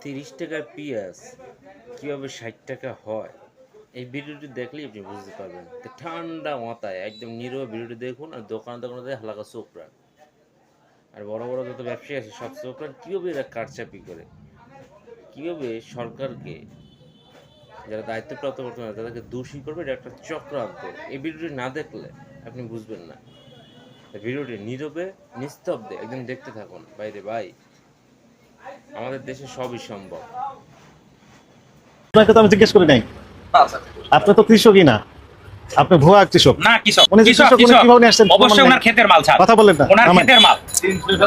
30 টাকার পেঁয়াজ কীভাবে 60 টাকা হয়, এই ভিডিওটি দেখলেই আপনি বুঝতে পারবেন। তো ঠান্ডা মাথায় একদম নীরব ভিডিওটি দেখুন, আর দোকানে হালকা চোখ রাখ। আর বড় বড় যত ব্যবসায়ী আছে সব চোখ রাখ, কীভাবে এরা কারচাপি করে, কীভাবে সরকারকে যারা দায়িত্বপ্রাপ্ত করতে না তাদেরকে দোষী করবে, এটা একটা চক্রান্ত। এই ভিডিওটি না দেখলে আপনি বুঝবেন না। ভিডিওটি নীরবে নিস্তব্ধে একদম দেখতে থাকুন। বাইরে ভাই, আমাদের দেশে সবই সম্ভব। আপনাকে তো আমি জিজ্ঞেস করি নাই। আপনি তো কৃষকই না, আপনি ভুয়া কৃষক। না কৃষক, উনি কৃষক, উনি কিভাবে নিয়ে আসছেন? অবশ্যই ওনার ক্ষেতের মাল ছাড়। কথা বলেন না, ওনার ক্ষেতের মাল,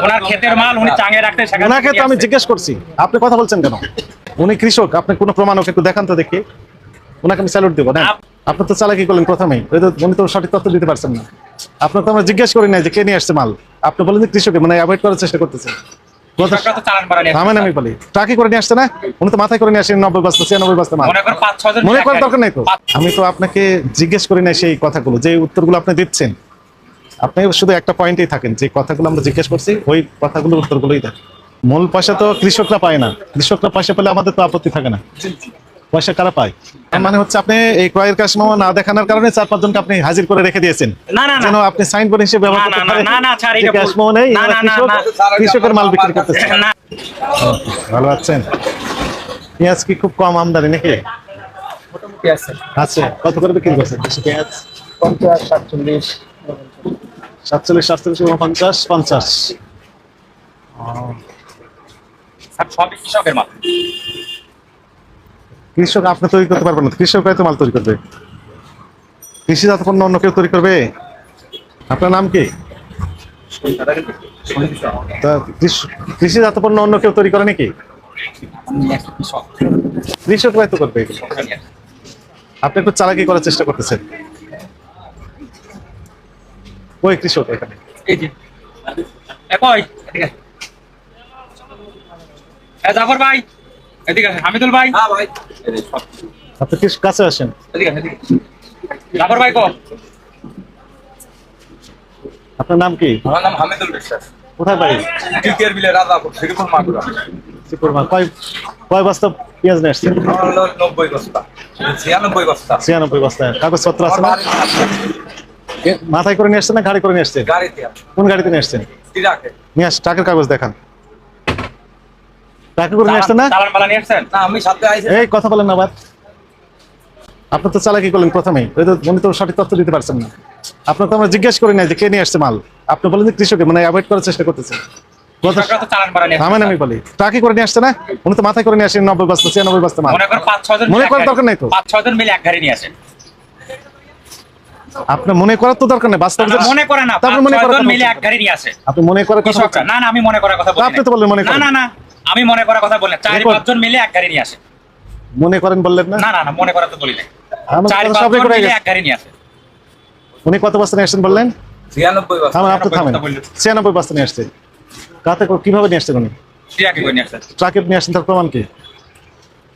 ওনার ক্ষেতের মাল উনি চাঙে রাখতে সেখানে। ওনাকে তো আমি জিজ্ঞেস করছি, আপনি কথা বলছেন কেন? উনি কৃষক, আপনি কোনো প্রমাণ ওকে একটু দেখান তো দেখি, ওনাকে আমি স্যালুট দেবো না। আপনি তো চালাকি করলেন প্রথমেই, উনি তো সঠিক তথ্য দিতে পারছেন না। আপনাকে তো আমরা জিজ্ঞেস করি নাই যে কে নিয়ে আসছে মাল, আপনি বলেন যে কৃষক, মানে অ্যাভয়েড করার চেষ্টা করতেছেন। আমি বলি ট্রাকে করে নিয়ে আসছে না, উনি তো মাথায় করে নিয়ে আসেন 90 বস্তা 96 বস্তা মাল। মনে করার দরকার নাই তো। আমি তো আপনাকে জিজ্ঞেস করি নাই সেই কথাগুলো, যে উত্তরগুলো আপনি দিচ্ছেন। আপনি শুধু একটা পয়েন্টেই থাকেন, যে কথাগুলো আমরা জিজ্ঞেস করছি ওই কথাগুলোর উত্তরগুলোই দেন। মূল পয়সা তো কৃষকরা পায় না, কৃষকরা পয়সা পেলে আমাদের তো আপত্তি থাকে না। পয়সা কারা পায়? মানে হচ্ছে আপনি এই ক্রয়ের কাস্টমার না দেখানোর কারণে 4-5 জনকে আপনি হাজির করে রেখে দিয়েছেন, যেন আপনি সাইনবোর্ড হিসেবে ব্যবহার করতে পারেন। কৃষকের মাল বিক্রি করতেছে। ভালো আছেন? পেঁয়াজ কি খুব কম আমদানি নাকি? আচ্ছা, কত করে বিক্রি করছেন পেঁয়াজ? 50, 47, 47, 47, 50, 50। সবই কৃষকের মাল। কৃষক আপনি তৈরি করতে পারবেন না, কৃষক হয়তো মাল তৈরি করবে। কৃষিজাত পণ্য অন্য কেউ তৈরি করবে? আপনার নাম কি? কৃষিজাত পণ্য অন্য কেউ তৈরি করে নাকি? কৃষক হয়তো করবে এগুলো। আপনি একটু চালাকি করার চেষ্টা করতেছেন। ওই কৃষক এখানে জাফর ভাই, এদিকে আসেন। হামিদুল ভাই, আপনি কি কাছে আসেন? জাফর ভাই কো। আপনার নাম কি? আমার নাম হামিদুল বিশ্বাস। কোথায় বাড়ি? টিকের বিলে রাজাপুর, শ্রীপুর মাগুরা। কয় বস্তা পেঁয়াজ নিয়ে আসছেন? আমার হলো 90 বস্তা, 96 বস্তা। 96 বস্তা। কাগজপত্র আছে না? মাথায় করে নিয়ে আসছেন না গাড়ি করে নিয়ে আসছেন? গাড়িতে। কোন গাড়িতে নিয়ে আসছেন? ট্রাকে। নিয়ে আস, ট্রাকের কাগজ দেখান। ট্রাকে করে নিয়ে আসছেন না? চালান বালা নিয়ে আসছেন? না, আমি সাথে আইছি। এই কথা বলেন না আবার। আপনি তো চালাকি করলেন প্রথমেই, উনি তো সঠিক তথ্য দিতে পারছেন না। আপনাকে তো আমরা জিজ্ঞেস করি নাই যে কে নিয়ে আসছে মাল, আপনি বলেন যে কৃষক, মানে অ্যাভয়েড করার চেষ্টা করতেছেন। আমি বলি ট্রাকে করে নিয়ে আসছে না, উনি তো মাথায় করে নিয়ে আসেন 90 বস্তা 96 বস্তা মাল। মনে করার দরকার নাই তো। 5-6 জন মিলে এক গাড়ি নিয়ে আসে। আপনি মনে করার তো দরকার নেই, বাস্তব মনে করে না, 5-6 জন মিলে এক গাড়ি নিয়ে আসে। আপনি মনে করার কথা বলছেন? না না, আমি মনে করার কথা বলি না। আপনি তো বললেন মনে করেন। না না, আমি মনে করার কথা বলি না। 4-5 জন মিলে এক গাড়ি নিয়ে আসে। মনে করেন বললেন না? না না না, মনে করা তো বলি না। আমরা 4-5 সবই জন করে মিলে গেছি। এক গাড়ি নিয়ে আসে। উনি কত বস্তা নিয়ে আসছেন বললেন? 96 বস্তা। আপনি থামেন। 96 বস্তা নিয়ে আসছেন। কাতে কিভাবে নিয়ে আসছেন উনি? টিয়াকে করে নিয়ে আসে। ট্রাকে নিয়ে আসছেন, তার প্রমাণ কি?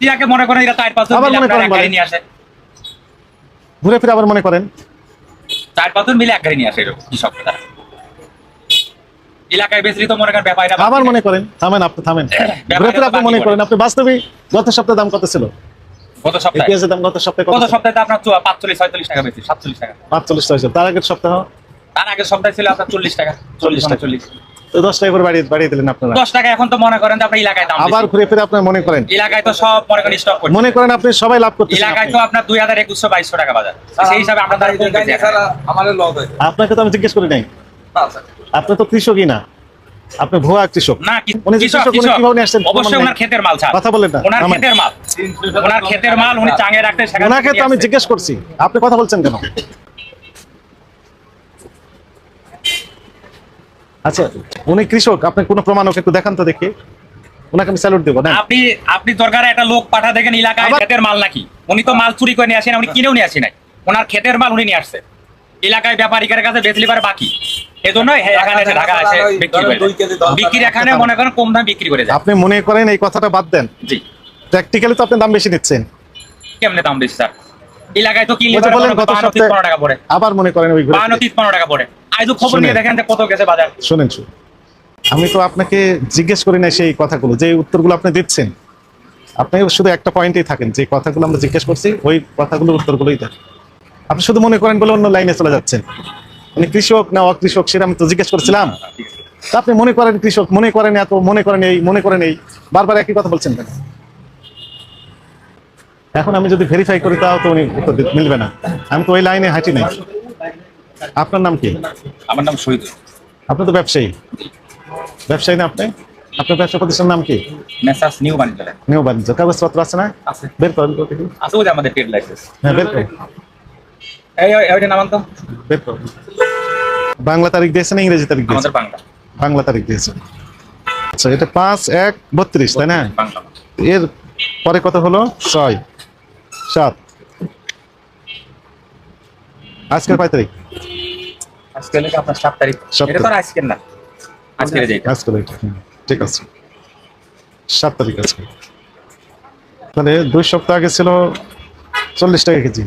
টিয়াকে মনে করেন এরা 4-5 জন মিলে এক গাড়ি নিয়ে আসে। ঘুরে ফিরে আবার মনে করেন 4-5 জন মিলে এক গাড়ি নিয়ে আসে। এরকম কৃষকরা এলাকায় বেশি তো মনে করেন ব্যাপারীরা আবার মনে করেন। থামেন, আপনি থামেন। ঘুরে ফিরে আপনি মনে করেন। আপনি বাস্তবিক গত সপ্তাহে দাম কত ছিল? গত সপ্তাহে পেঁয়াজের দাম গত সপ্তাহে গত সপ্তাহে আপনার 45-46 টাকা বেশি, 47 টাকা। 45 হয়েছে। তার আগের সপ্তাহ? তার আগের সপ্তাহে ছিল আপনার 40 টাকা, 40 তো 10 টাকা করে বাড়িয়ে দিলেন আপনারা। 10 টাকা। এখন তো মনে করেন যে আপনার এলাকায় দাম আবার ঘুরে ফিরে আপনি মনে করেন। এলাকায় তো সব মনে করেন স্টক করছে। মনে করেন আপনি সবাই লাভ করতেছেন। এলাকায় তো আপনার 2000-2100-2200 টাকা বাজার। সেই হিসাবে আমরা তার কম বেশি ছাড়া আমাদের লস হয়। আপনাকে তো আমি জিজ্ঞেস করি নাই। আচ্ছা। আপনি তো কৃষকই না, আপনি ভুয়া কৃষক। না। উনি কৃষক, উনি কিভাবে নিয়ে আসছেন? অবশ্যই ওনার ক্ষেতের মাল ছাড়। কথা বলেন না। ওনার ক্ষেতের মাল, ওনার ক্ষেতের মাল উনি চাঙে রাখতে সেখানে। ওনাকে তো আমি জিজ্ঞেস করছি, আপনি কথা বলছেন কেন? আচ্ছা, উনি কৃষক, আপনি কোনো প্রমাণ ওকে একটু দেখান তো দেখি, ওনাকে আমি স্যালুট দেবো না। আপনি দরকারে একটা লোক পাঠা দেখেন এলাকায় ক্ষেতের মাল নাকি। উনি তো মাল চুরি করে নিয়ে আসেন, উনি কিনেও নিয়ে আসেন নাই। ওনার ক্ষেতের মাল উনি নিয়ে আসছে। এলাকায় ব্যাপারীদের কাছে বেচলি পারে বাকি, এজন্য এখানে এসে ঢাকা এসে বিক্রি করে। বিক্রি এখানে মনে করেন কম দামে বিক্রি করে যায়। আপনি মনে করেন এই কথাটা বাদ দেন। জি, প্র্যাকটিক্যালি তো আপনি দাম বেশি নিচ্ছেন। কেমনে দাম বেশি স্যার? এলাকায় তো কিনলে ওই যে বলেন গত 15 সপ্তাহে টাকা পড়ে। আবার মনে করেন ওই 15 টাকা পড়ে। আইজু খবর নিয়ে দেখেন যে কত গেছে বাজার। শুনেন, আমি তো আপনাকে জিজ্ঞেস করি না সেই কথাগুলো, যে উত্তরগুলো আপনি দিচ্ছেন। আপনি শুধু একটা পয়েন্টেই থাকেন, যে কথাগুলো আমরা জিজ্ঞেস করছি ওই কথাগুলোর উত্তরগুলোই দেন। আপনি শুধু মনে করেন বলে অন্য লাইনে চলে যাচ্ছেন। উনি কৃষক না অকৃষক সেটা আমি তো জিজ্ঞেস করছিলাম। তা আপনি মনে করেন কৃষক, মনে করেন এত, মনে করেন এই, মনে করেন এই, বারবার একই কথা বলছেন কেন? এখন আমি যদি ভেরিফাই করি তাও তো উনি উত্তর মিলবে না, আমি তো ওই লাইনে হাঁটি নাই। আপনার নাম কি? আমার নাম শহীদ। আপনি তো ব্যবসায়ী, ব্যবসায়ী না আপনি? আপনার ব্যবসা প্রতিষ্ঠানের নাম কি? মেসার্স নিউ বাণিজ্য। নিউ বাণিজ্য। কাগজপত্র আছে না? আছে। বের করেন তো দেখি। আছে ওই যে আমাদের ট্রেড লাইসেন্স। হ্যাঁ বের করেন, এইটা নামান তো। বের করেন। বাংলা তারিখ দিয়েছেন, ইংরেজি তারিখ দিয়েছেন? আমাদের বাংলা। বাংলা তারিখ দিয়েছেন। আচ্ছা, এটা 5/1/32 তাই না? বাংলা। এর পরে কত হলো? 6/7। আজকের 5 তারিখ? আজকে লেখা আপনার 7 তারিখ। 7 এটা তো আর আজকের না, আজকের যেটা। আজকের এটা, ঠিক আছে 7 তারিখ আজকে। তাহলে 2 সপ্তাহ আগে ছিল 40 টাকা কেজি,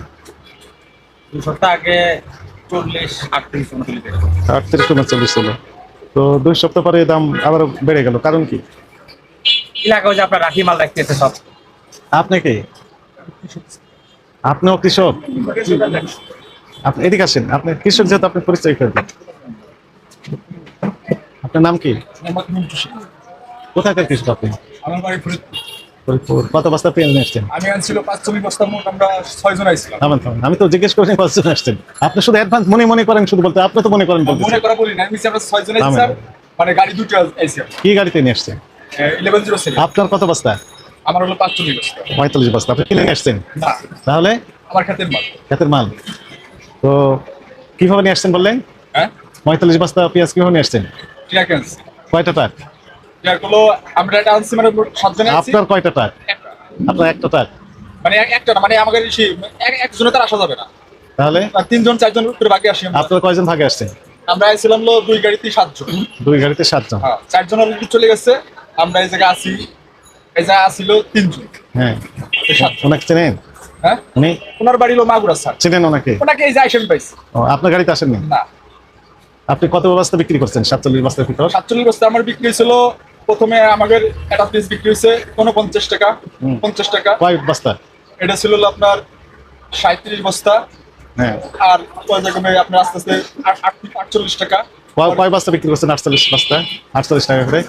2 সপ্তাহ আগে 40, 38, 39 38-39 ছিল। তো 2 সপ্তাহ পরে দাম আবার বেড়ে গেল, কারণ কি? এলাকায় যে আপনার রাখি মাল রাখতেছে সব। আপনি কি? আপনিও কৃষক? আপনি এদিকে আসেন, আপনি কৃষক যেহেতু আপনি পরিচয় করবেন। আপনার নাম কি? কোথাকার কৃষক আপনি? আমার বাড়ি ফরিদপুর। ফরিদপুর। কত বস্তা পেঁয়াজ নিয়ে আসছেন? আমি আনছিল 45 বস্তা মোট, আমরা 6 জন আইছিলাম। আমি তো জিজ্ঞেস করিনি কতজন আসছেন। আপনি শুধু অ্যাডভান্স মনে মনে করেন, শুধু বলতে আপনি তো মনে করেন বলতে। মনে করা বলি না, আমি আমরা 6 জন আইছিলাম, মানে গাড়ি দুটো আইছে। কি গাড়িতে নিয়ে আসছেন? 1107। আপনার কত বস্তা? আমার হলো 45 বস্তা। 45 বস্তা। আপনি কিনে নিয়ে আসছেন? না, তাহলে আমার খাতের মাল। ক্ষেতের মাল। তো কিভাবে নিয়ে আসছেন বললেন? হ্যাঁ, 45 বস্তা পেঁয়াজ কিভাবে নিয়ে আসছেন? ট্রাক আনছি। কয়টা ট্রাক? ট্রাক হলো আমরা এটা আনছি, মানে 7 জন আইছি। আপনার কয়টা ট্রাক? একটা। আপনার একটা ট্রাক। মানে একটা না, মানে আমাদের একজনের তার আসা যাবে না। তাহলে 3 জন 4 জন করে বাকি আসি আমরা। আপনার কয়জন ভাগে আসছেন? আমরা আইছিলাম 2 গাড়িতে 7 জন। 2 গাড়িতে 7 জন। হ্যাঁ, 4 জন অলরেডি চলে গেছে। আমরা এই জায়গায় আসি, এই জায়গায় আসিল 3 জন। হ্যাঁ, 7 জন। ওনাকে চেনেন? হ্যাঁ, উনি ওনার বাড়ি হলো মাগুরা স্যার। চেনেন ওনাকে? ওনাকে এই যে আইসেন পাইছি। ও, আপনার গাড়িতে আসেননি? না, আপনি কত বস্তা বিক্রি করছেন? 47 বস্তার ভিতর? 47 বস্তা আমার বিক্রি হয়েছিল। প্রথমে আমাদের একটা পিস বিক্রি হয়েছে 49 টাকা, 50 টাকা। কয় বস্তা? এটা ছিল হলো আপনার 37 বস্তা। হ্যাঁ। আর ওই জায়গায় আপনার আস্তে আস্তে 48 টাকা। কয় বস্তা বিক্রি করছেন? 48 বস্তা, 48 টাকা করে।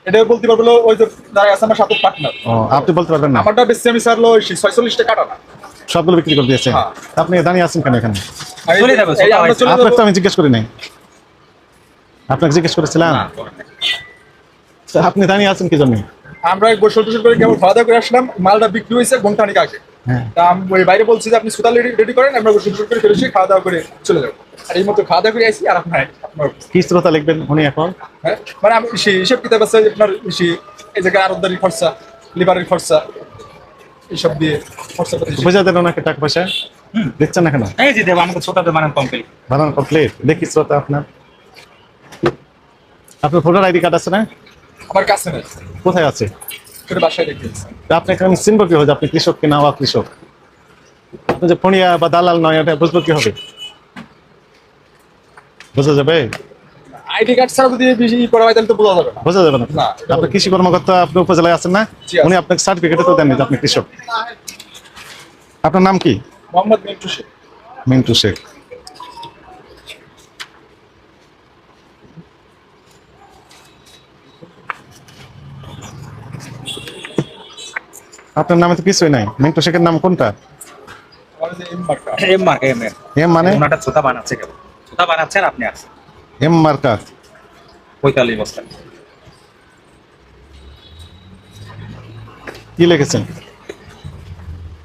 এটা বলতে পারবো ওই যে যারা আছে আমার সাথে পার্টনার। ও, আপনি বলতে পারবেন না? আমারটা বেশি আমি স্যার 46 টাকা কাটা না। সবগুলো বিক্রি করে দিয়েছেন? হ্যাঁ। আপনি দাঁড়িয়ে আছেন কেন এখানে? আর এই চলে যাবে, এই আমরা চলে আপনাকে যাবো। তো আমি জিজ্ঞেস করি নাই। আপনাকে জিজ্ঞেস করেছিলাম? তো আপনি দাঁড়িয়ে আছেন কি জন্য? আমরা গোসল টোসল করে কেবল খাওয়া দাওয়া করে আসলাম। মালটা বিক্রি হয়েছে ঘন্টাখানিক আগে। হ্যাঁ। তা আমি ওই বাইরে বলছি যে আপনি সুতাল রেডি করেন, আমরা গোসল টোসল করে ফেলেছি, খাওয়া দাওয়া করে চলে যাবো। আর এই মতো খাওয়া দাওয়া করে আসি। আর আপনার কি শ্রোতা লিখবেন উনি এখন? হ্যাঁ, মানে আমি হিসেব কিতাব আছে আপনার, এই জায়গায় আরবদারির খরচা, লিভারের খরচা, এইসব দিয়ে খরচা পাতি। বুঝা দেন ওনাকে টাকা পয়সা দিচ্ছেন না কেন? এই যে দেব আমাকে ছোটাতে মানে কমপ্লিট। বানান কমপ্লিট। দেখি শ্রোতা আপনার। আপনার ভোটার আইডি কার্ড আছে না? আমার কাছে নেই, কোথায় আছে? সেটা বাসায় রেখে দিয়েছি। তা আপনি এখন চিনবো কি হবে আপনি কৃষক কিনা অকৃষক? আপনি যে ফোনিয়া বা দালাল নয়, এটা বুঝবো কি হবে? বোঝা যাবে? আইডি কার্ড ছাড়া যদি বেশি করা হয় তাহলে তো বোঝা যাবে না। বোঝা যাবে না। না। আপনি কৃষি কর্মকর্তা, আপনি উপজেলায় আছেন না? জি, আছি। উনি আপনাকে সার্টিফিকেটে তো দেননি যে আপনি কৃষক। আপনার নাম কি? মোহাম্মদ মিন্টু শেখ। মিন্টু শেখ। আপনার নামে তো কিছুই নাই। মিন্টু শেখের নাম কোনটা? আমার যে এম মার্কা। এম মার্ক এম এর। এম মানে? ওনাটা ছোটা বানাচ্ছে কেবল। ছোটা বানাচ্ছেন আপনি আছেন। এম মার্কা। 45 বস্তা। কি লিখেছেন?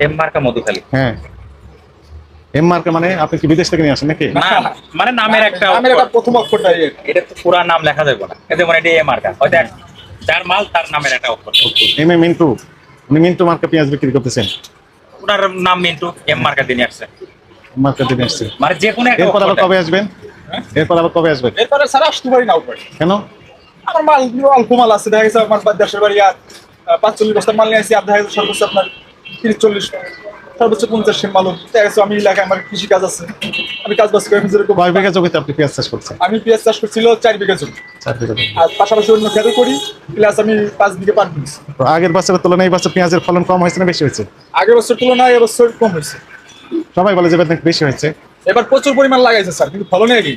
এম মার্কা মধুখালী। হ্যাঁ, এম মার্কা মানে আপনি কি বিদেশ থেকে নিয়ে আসেন নাকি? না, মানে নামের একটা নামের একটা প্রথম অক্ষরটা এর। এটা তো পুরা নাম লেখা যাবে না। এতে মানে এটা এম মার্কা। হয়তো যার মাল তার নামের একটা অক্ষর। M A Mintu. উনি মিন্টু মার্কা পেঁয়াজ বিক্রি করতেছেন। ওনার নাম মিন্টু, এম মার্কা দিয়ে নিয়ে আসছে। মার্কা দিনে আসছে। মানে যে কোনো একটা এরপর আবার অক্ষরটা। কবে আসবেন? এরপর আবার কবে আসবেন? এরপরে স্যার আসতে পারি না উপরে। কেন? আমার মাল অল্প মাল আছে, দেখা গেছে আমার দেশের বাড়ি আর 45 বস্তা মাল নিয়ে আসি। আর দেখা গেছে সর্বোচ্চ আপনার 30-40 সর্বোচ্চ 50 সের মালও দেখা গেছে। আমি এলাকায় আমার কৃষি কাজ আছে, আমি কাজ বাজ করে যেরকম কয় বিঘা জমিতে আপনি পেঁয়াজ চাষ করছেন? আমি পেঁয়াজ চাষ করছিল 4 বিঘা জমি, 4 বিঘা জমি। আর পাশাপাশি অন্য খেতে করি, প্লাস আমি 5 বিঘা পাট দিচ্ছি। তো আগের বছরের তুলনায় এই বছর পেঁয়াজের ফলন কম হয়েছে না বেশি হয়েছে? আগের বছর তুলনায় এবছর কম হয়েছে। সবাই বলে যে এবার নাকি বেশি হয়েছে। এবার প্রচুর পরিমাণ লাগাইছে স্যার, কিন্তু ফলনে আগেই।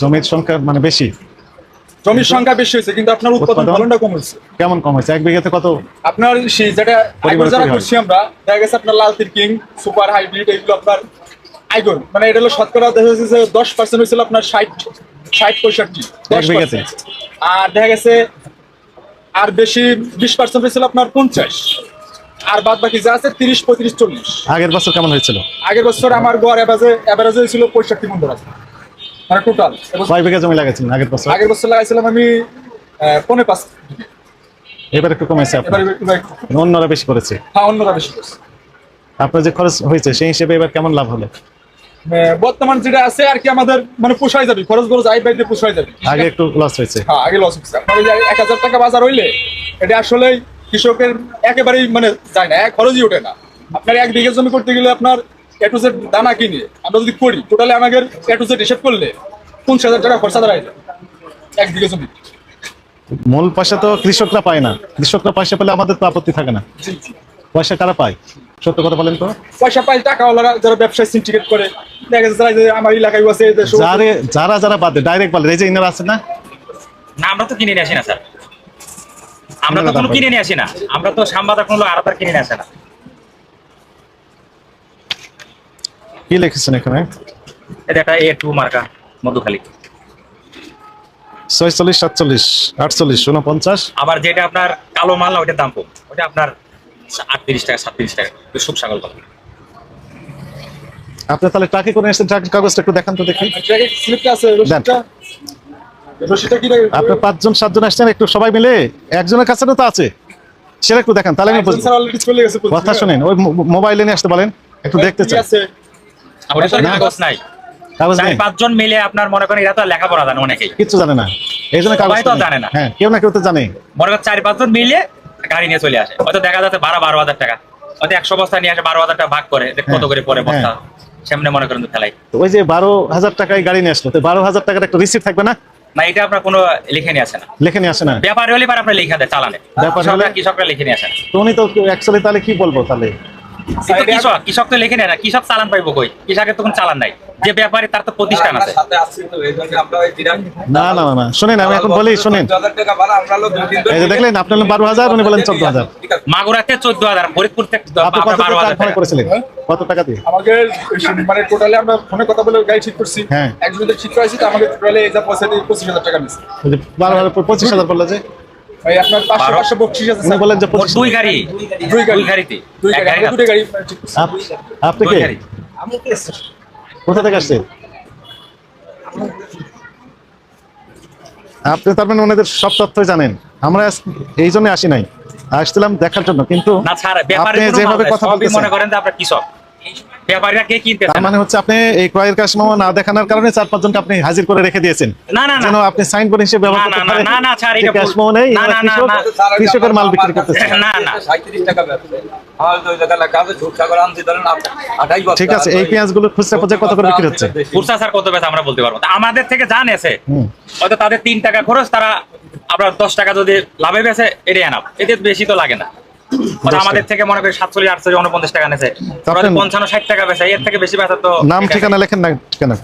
জমির সংখ্যা মানে বেশি, জমির সংখ্যা বেশি হয়েছে, কিন্তু আপনার উৎপাদন উৎপাদন? ফলনটা কম হয়েছে। কেমন কম হয়েছে? 1 বিঘাতে কত? আপনার সেই যেটা আইগর যারা পরিমাণ করছি আমরা, দেখা গেছে আপনার লাল কিং সুপার হাইব্রিড এগুলো আপনার আইগর, মানে এটা হলো শতকরা দেখা যাচ্ছে যে 10% হয়েছিল আপনার 60-65 এক বিঘাতে? আর দেখা গেছে আর বেশি 20% হয়েছিল আপনার 50, আর বাদ বাকি যা আছে 30-35-40। আগের বছর কেমন হয়েছিল? আগের বছর আমার গড় এভারেজে হয়েছিল 65 মন আছে, মানে টোটাল। কয় বিঘা জমি লাগাইছিলেন আগের বছর? আগের বছর লাগাইছিলাম আমি 5.5। এবার একটু কমেছে আপনার, অন্যরা বেশি করেছে। হ্যাঁ, অন্যরা বেশি করছে। আপনার যে খরচ হয়েছে সেই হিসেবে এবার কেমন লাভ হলো? বর্তমান যেটা আছে আর কি আমাদের মানে পোষায় যাবে, খরচ খরচ আয় বাইরে পোষায় যাবে। আগে একটু লস হয়েছে। হ্যাঁ, আগে লস হচ্ছে। আপনার ওই যে 1000 টাকা বাজার হইলে এটা আসলে কৃষকের একেবারেই মানে যায় না, খরচই ওঠে না। আপনার 1 বিঘা জমি করতে গেলে আপনার A to Z দানা কিনে আমরা যদি করি, টোটালি আমাদের A to Z হিসেব করলে 50,000 টাকা খরচা দাঁড়ায় যায় 1 বিঘা জমি। মূল পয়সা তো কৃষকরা পায় না, কৃষকরা পয়সা পেলে আমাদের তো আপত্তি থাকে না। জি, জি। পয়সা কারা পায়? সত্য কথা বলেন তো। পয়সা পাই টাকাওয়ালারা, যারা ব্যবসায় সিন্ডিকেট করে। দেখা যাচ্ছে যারা যে আমার এলাকায় আছে এই যে যারা বাদে ডাইরেক্ট বলে, এই যে ইনারা আছে না, না আমরা তো কিনে নিয়ে আসি না স্যার, আমরা তো কোনো কিনে নিয়ে আসি না, আমরা তো সাম্বাদা কোনো আড়াতার কিনে নিয়ে আসে না। কি লিখেছেন এখানে? এটা একটা A2 মার্কা মধুখালী। 46, 47, 48, 49। আবার যেটা আপনার কালো মাল না, ওইটার দাম কম, ওটা আপনার 38 টাকা 37 টাকা সুপ ছাগল কথা। আপনি তাহলে ট্রাকে করে এসেছেন, ট্রাকের কাগজটা একটু দেখান তো দেখি। স্লিপটা আছে, রশিদটা কি লাগে? আপনি 5জন 7জন আসছেন, একটু সবাই মিলে, একজনের কাছে তো আছে, সেটা একটু দেখান তাহলে আমি বুঝবো। স্যার অলরেডি চলে গেছে। কথা শুনেন, ওই মোবাইলে নিয়ে আসতে বলেন, একটু দেখতে চাই। আছে ওটা তো কাগজ নাই, কাগজ নেই? 4-5 জন মিলে আপনার মনে করেন, এরা তো আর লেখাপড়া জানে অনেকেই, কিচ্ছু জানে না, এই জন্য কাগজ সবাই তো জানে না। হ্যাঁ, কেউ না কেউ তো জানে। মনে করেন 4-5 জন মিলে গাড়ি নিয়ে চলে আসে, হয়তো দেখা যাচ্ছে 12,000 টাকা, হয়তো 100 বস্তা নিয়ে আসে, 12,000 টাকা ভাগ করে কত করে পরে বস্তা, সামনে মনে করেন তো ফেলাই। তো ওই যে 12,000 টাকায় গাড়ি নিয়ে আসলো, তো 12,000 টাকার একটা রিসিপ্ট থাকবে না? না, এটা আপনার কোনো লিখে নিয়ে আসে না, লিখে নিয়ে আসে না। ব্যাপারে হলে আপনার লিখে দেয় চালানে, ব্যাপার হলে- কৃষকরা লিখে নিয়ে আসে না। তো উনি তো অ্যাকচুয়ালি তাহলে কি বলবো তাহলে? কিন্তু কৃষক তো লিখে নেয় না, কৃষক চালান পাইবো কই? কৃষকের তখন চালান নাই, যে ব্যাপারী তার তো প্রতিষ্ঠান আছে। সাথে আসছি তো, এই জন্য আমরা ওই দিরান না, শুনেন, আমি এখন বলি, শুনেন। 14,000 টাকা ভাড়া আমরা হলো 2-3 এই যে দেখলেন, আপনি হলেন 12,000, উনি বলেন 14,000। ঠিক আছে। মাগুরাতে 14,000, ফরিদপুর থেকে আপনি কত টাকা 12,000 ফোন টাকা। করেছিলেন? কত টাকা দিয়ে? আমাকে মানে টোটালি আমরা ফোনে কথা বলে গাড়ি ঠিক করছি। হ্যাঁ। একজনের ঠিক করেছি, তো আমাকে টোটালি এই যা পয়সা দিয়ে 25,000 টাকা নিচ্ছে। ওই যে 12,000 পর 25,000 বললো যে, ভাই আপনার 500 বকশিশ আছে উনি স্যার। বলেন যে মোট 25,000। দুই গাড়ি, দুই গাড়ি। দুই গাড়িতে দুই এক গাড়ি, গাড়ি আমরা দুটো গাড়ি ঠিক করছি। আপনি দুই কে? গাড়ি। কোথা থেকে আসছেন? আপনি তার মানে ওনাদের সব তথ্য জানেন। আমরা এই জন্য আসি নাই, আসছিলাম দেখার জন্য, কিন্তু না স্যার, ব্যাপারী আপনি কোনো যেভাবে মাল নাই, কথা সবই বলতেছেন, মনে করেন যে আপনার কৃষক, ব্যাপারীরা কে কিনতেছে তার না। মানে হচ্ছে আপনি এই ক্রয়ের কাস্টমার না দেখানোর কারণে 4-5 জনকে আপনি হাজির করে রেখে দিয়েছেন, না না না যেন আপনি সাইন করে হিসেবে ব্যবহার করতে পারেন। না, স্যার, এটা ক্যাশ ভুল। মেমো নেই, না, এরা না, কৃষক, না, কৃষকের মাল বিক্রি করতেছে। না, না। 37 টাকা ব্যবসা। আমার তো ওই জায়গায় লেখা আছে সুপ ছাগল আনছি ধরেন 28 বস্তা। ঠিক আছে, এই পেঁয়াজগুলো খুচরা পর্যায়ে কত করে বিক্রি হচ্ছে? খুচরা স্যার কত বেচে আমরা বলতে পারবো না। আমাদের থেকে জানেছে হুম। হয়তো তাদের 3 টাকা খরচ, তারা আপনার 10 টাকা যদি লাভে বেচে, এটাই আনাব, এতে বেশি তো লাগে না। ওরা আমাদের থেকে মনে করি 47, 48, 49 টাকা নেছে, ওরা 55, 60 টাকা বেচে, এর থেকে বেশি বেচা তো নাম ঠিকানা লেখেন না, ঠিকানা